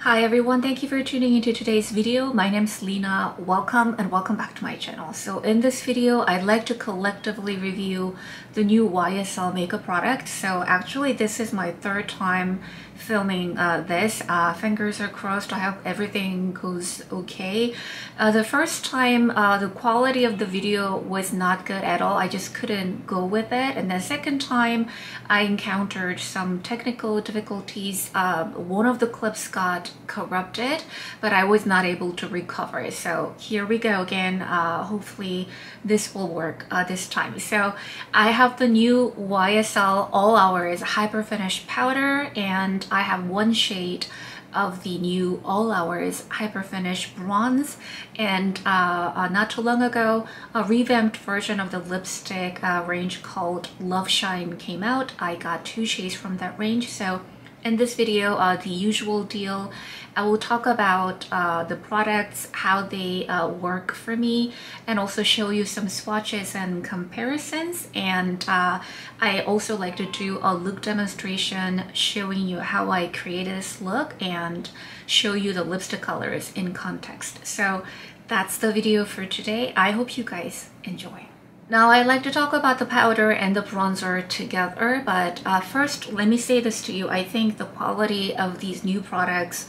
Hi everyone, thank you for tuning into today's video. My name is Lena. Welcome and welcome back to my channel. So in this video, I'd like to collectively review the new YSL makeup product. So actually this is my third time filming this. Fingers are crossed. I hope everything goes okay. The first time the quality of the video was not good at all. I just couldn't go with it. And the second time I encountered some technical difficulties. One of the clips got corrupted, but I was not able to recover. So here we go again. Hopefully this will work this time. So I have the new YSL All Hours Hyper Finish Powder, and I have one shade of the new All Hours Hyper Finish Bronze, and not too long ago a revamped version of the lipstick range called LoveShine came out. I got two shades from that range. So in this video, the usual deal, I will talk about the products, how they work for me, and also show you some swatches and comparisons. And I also like to do a look demonstration showing you how I created this look and show you the lipstick colors in context. So that's the video for today. I hope you guys enjoy. Now I like to talk about the powder and the bronzer together, but first let me say this to you. I think the quality of these new products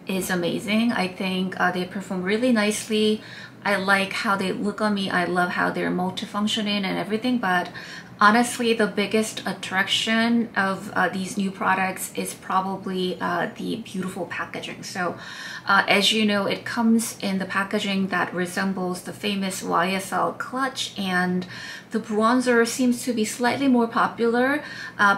is amazing. I think they perform really nicely. I like how they look on me. I love how they're multifunctioning and everything, but honestly the biggest attraction of these new products is probably the beautiful packaging. So as you know, it comes in the packaging that resembles the famous YSL clutch, and the bronzer seems to be slightly more popular,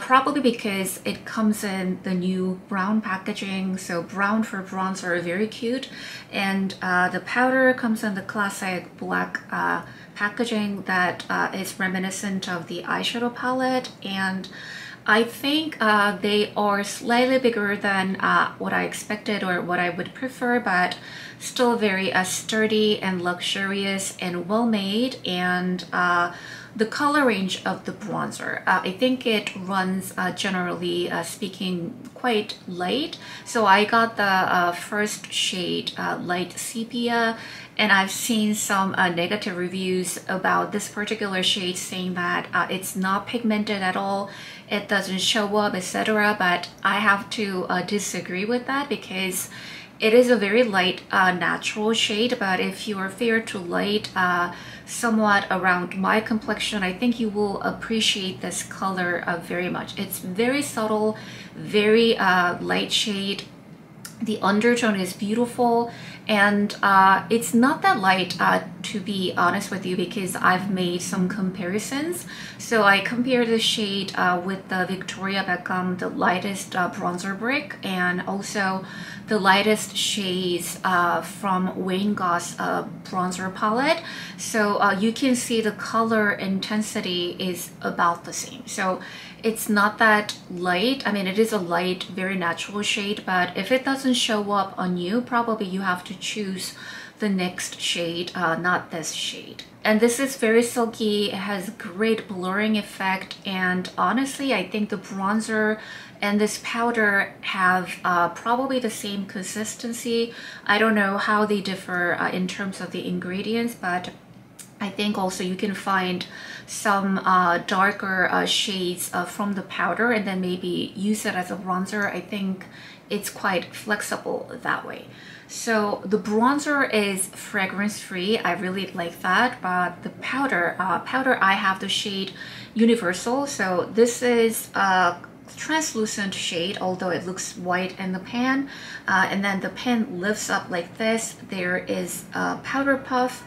probably because it comes in the new brown packaging. So brown for bronzer, very cute. And the powder comes in the classic black packaging that is reminiscent of the eyeshadow palette, and I think they are slightly bigger than what I expected or what I would prefer, but still very sturdy and luxurious and well made. And the color range of the bronzer, I think it runs generally speaking quite light. So I got the first shade, light sepia, and I've seen some negative reviews about this particular shade saying that it's not pigmented at all, it doesn't show up, etc. But I have to disagree with that, because it is a very light natural shade. But if you are fair to light, somewhat around my complexion, I think you will appreciate this color very much. It's very subtle, very light shade. The undertone is beautiful, and it's not that light, to be honest with you, because I've made some comparisons. So I compared the shade with the Victoria Beckham, the lightest bronzer brick, and also the lightest shades from Wayne Goss bronzer palette. So you can see the color intensity is about the same. So it's not that light. I mean, it is a light, very natural shade, but if it doesn't show up on you, probably you have to choose the next shade, not this shade. And this is very silky. It has great blurring effect, and honestly I think the bronzer and this powder have probably the same consistency. I don't know how they differ in terms of the ingredients, but I think also you can find some darker shades from the powder and then maybe use it as a bronzer. I think it's quite flexible that way. So the bronzer is fragrance free. I really like that. But the powder, I have the shade Universal. So this is a translucent shade, although it looks white in the pan. And then the pan lifts up like this. There is a powder puff.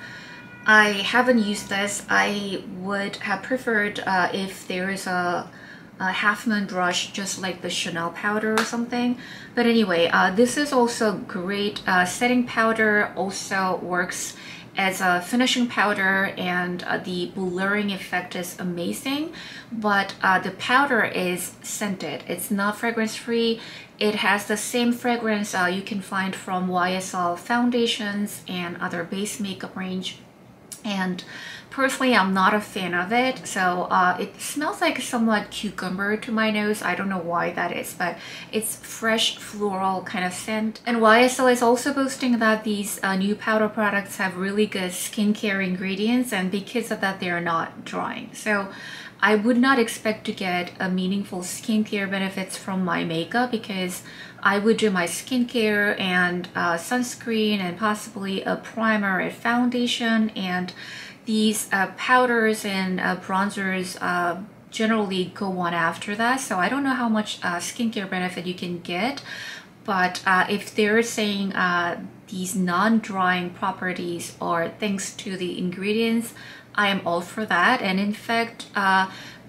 I haven't used this. I would have preferred if there is a half moon brush, just like the Chanel powder or something. But anyway, this is also great setting powder, also works as a finishing powder, and the blurring effect is amazing. But the powder is scented. It's not fragrance free. It has the same fragrance you can find from YSL foundations and other base makeup range. And personally, I'm not a fan of it. So it smells like somewhat cucumber to my nose. I don't know why that is, but it's fresh floral kind of scent. And YSL is also boasting that these new powder products have really good skincare ingredients, and because of that, they are not drying. So I would not expect to get a meaningful skincare benefits from my makeup, because I would do my skincare and sunscreen and possibly a primer and foundation, and these powders and bronzers generally go on after that. So I don't know how much skincare benefit you can get, but if they're saying these non-drying properties are thanks to the ingredients, I am all for that. And in fact,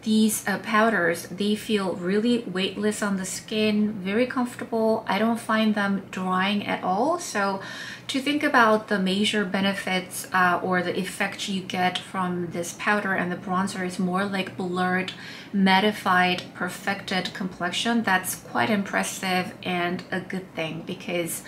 these powders, they feel really weightless on the skin, very comfortable. I don't find them drying at all. So to think about the major benefits or the effect you get from this powder and the bronzer is more like blurred, mattified, perfected complexion. That's quite impressive and a good thing, because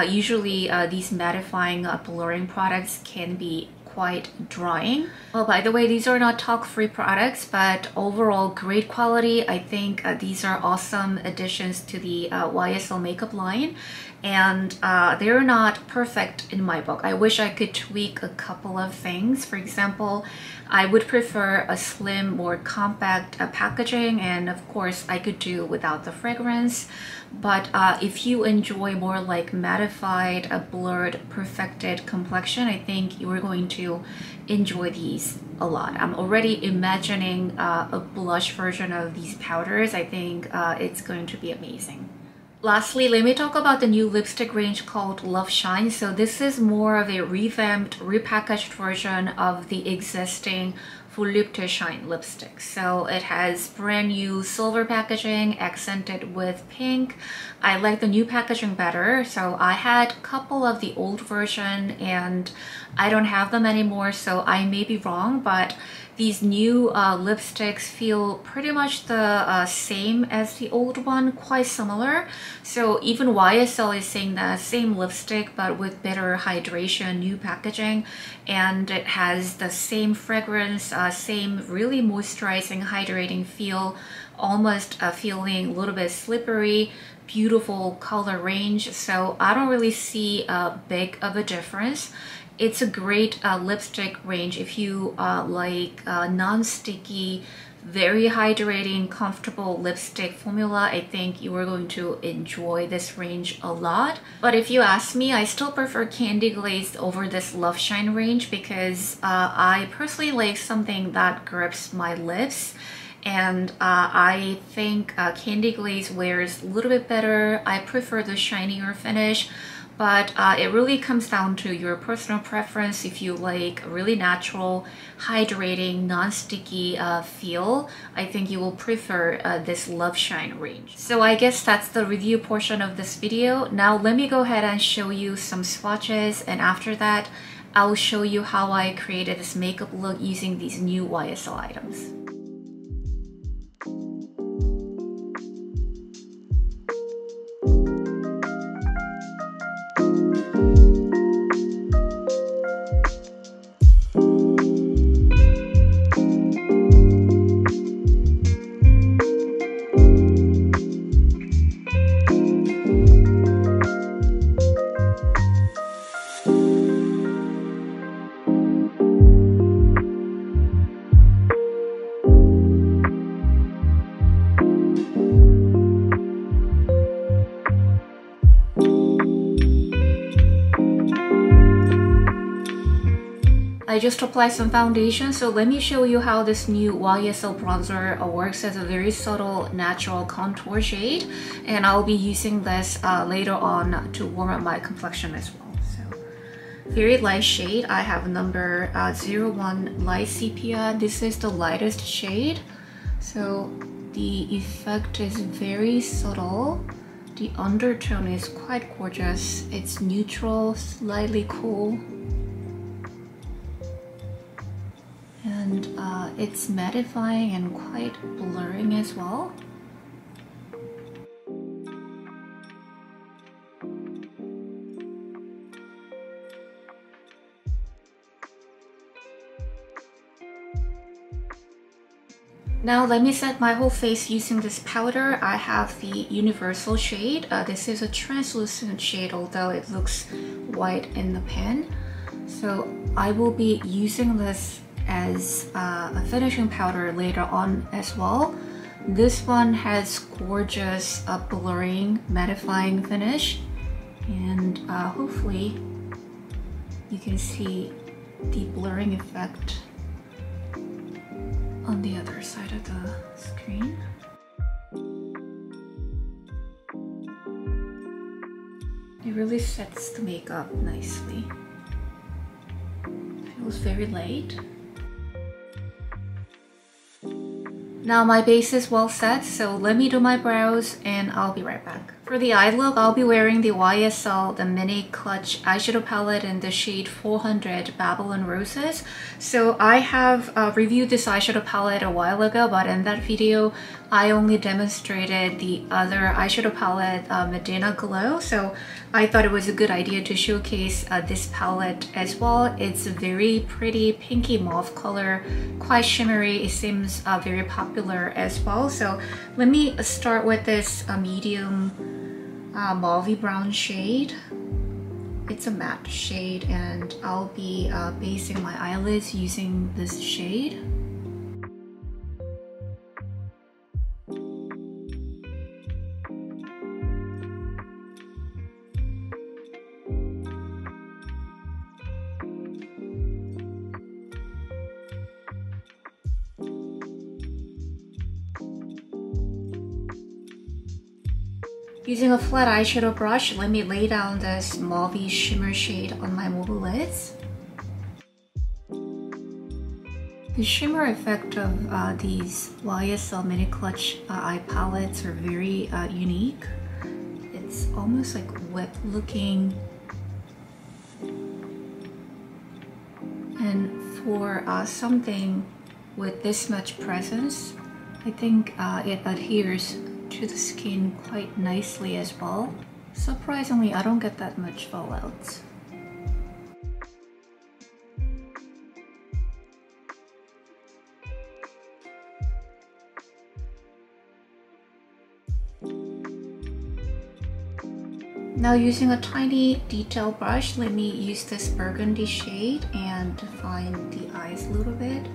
usually these mattifying blurring products can be quite drying. Oh, by the way, these are not talc-free products, but overall great quality. I think these are awesome additions to the YSL makeup line, and they're not perfect in my book. I wish I could tweak a couple of things. For example, I would prefer a slim, more compact packaging, and of course I could do without the fragrance. But if you enjoy more like mattified, a blurred, perfected complexion, I think you are going to enjoy these a lot. I'm already imagining a blush version of these powders. I think it's going to be amazing. Lastly, let me talk about the new lipstick range called LoveShine. So this is more of a revamped, repackaged version of the existing Volupte to Shine lipstick. So it has brand new silver packaging accented with pink. I like the new packaging better. So I had a couple of the old version and I don't have them anymore, so I may be wrong, but these new lipsticks feel pretty much the same as the old one, quite similar. So even YSL is saying the same lipstick but with better hydration, new packaging, and it has the same fragrance, same really moisturizing, hydrating feel, almost feeling a little bit slippery, beautiful color range. So I don't really see a big of a difference. It's a great lipstick range if you like non-sticky, very hydrating, comfortable lipstick formula. I think you are going to enjoy this range a lot. But if you ask me, I still prefer Candy Glazed over this LoveShine range, because I personally like something that grips my lips. And I think Candy Glaze wears a little bit better. I prefer the shinier finish. But it really comes down to your personal preference. If you like really natural, hydrating, non-sticky feel, I think you will prefer this LoveShine range. So I guess that's the review portion of this video. Now let me go ahead and show you some swatches, and after that, I'll show you how I created this makeup look using these new YSL items. I just applied some foundation, so let me show you how this new YSL bronzer works as a very subtle natural contour shade, and I'll be using this later on to warm up my complexion as well. So very light shade. I have number 01 Light Sepia. This is the lightest shade, so the effect is very subtle. The undertone is quite gorgeous. It's neutral, slightly cool. And it's mattifying and quite blurring as well. Now let me set my whole face using this powder. I have the universal shade. This is a translucent shade, although it looks white in the pen. So I will be using this as a finishing powder later on as well. This one has gorgeous blurring, mattifying finish, and hopefully you can see the blurring effect on the other side of the screen. It really sets the makeup nicely. Feels very light. Now my base is well set, so let me do my brows and I'll be right back. For the eye look, I'll be wearing the YSL, the Mini Clutch eyeshadow palette in the shade 400 Babylon Roses. So I have reviewed this eyeshadow palette a while ago, but in that video, I only demonstrated the other eyeshadow palette, Medina Glow. So I thought it was a good idea to showcase this palette as well. It's a very pretty pinky mauve color, quite shimmery. It seems very popular as well. So let me start with this medium mauve brown shade. It's a matte shade, and I'll be basing my eyelids using this shade. Using a flat eyeshadow brush, let me lay down this mauve shimmer shade on my mobile lids. The shimmer effect of these YSL Mini Clutch eye palettes are very unique. It's almost like wet looking. And for something with this much presence, I think it adheres to the skin quite nicely as well. Surprisingly, I don't get that much fallout. Now using a tiny detail brush, let me use this burgundy shade and define the eyes a little bit.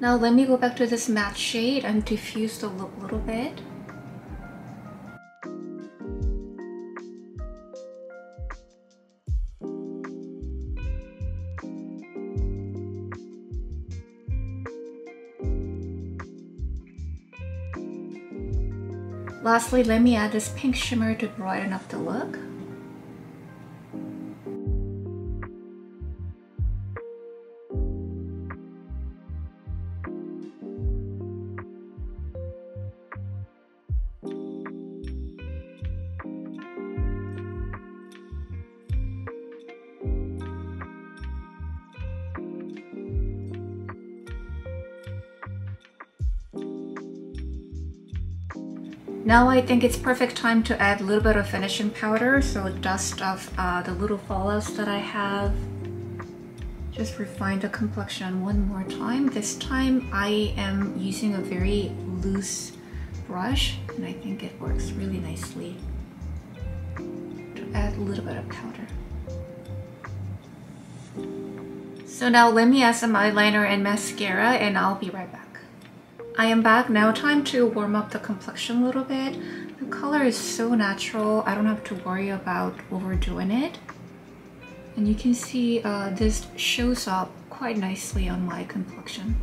Now let me go back to this matte shade and diffuse the look a little bit. Lastly, let me add this pink shimmer to brighten up the look. Now I think it's perfect time to add a little bit of finishing powder, so dust off the little fallouts that I have. Just refine the complexion one more time. This time I am using a very loose brush, and I think it works really nicely to add a little bit of powder. So now let me add some eyeliner and mascara, and I'll be right back. I am back. Now time to warm up the complexion a little bit. The color is so natural, I don't have to worry about overdoing it. And you can see this shows up quite nicely on my complexion.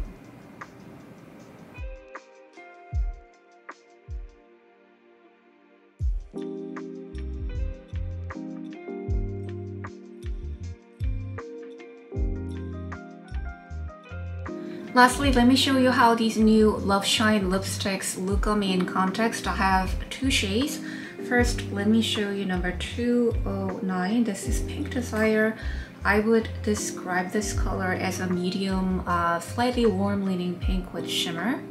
Lastly, let me show you how these new LoveShine lipsticks look on me in context. I have two shades. First, let me show you number 209. This is Pink Desire. I would describe this color as a medium, slightly warm leaning pink with shimmer.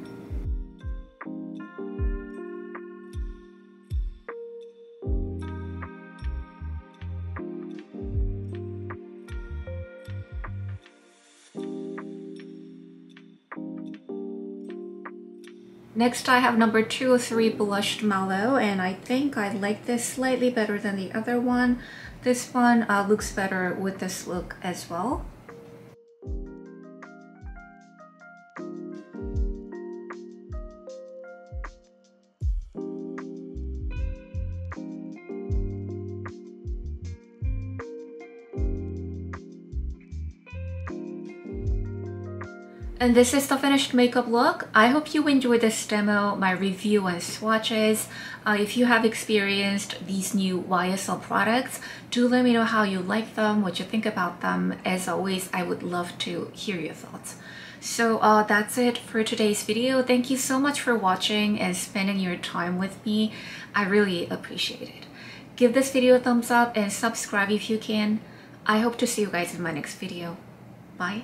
Next, I have number 203 Blushed Mallow, and I think I like this slightly better than the other one. This one looks better with this look as well. And this is the finished makeup look. I hope you enjoyed this demo, my review on swatches. If you have experienced these new YSL products, do let me know how you like them, what you think about them. As always, I would love to hear your thoughts. So that's it for today's video. Thank you so much for watching and spending your time with me. I really appreciate it. Give this video a thumbs up and subscribe if you can. I hope to see you guys in my next video. Bye.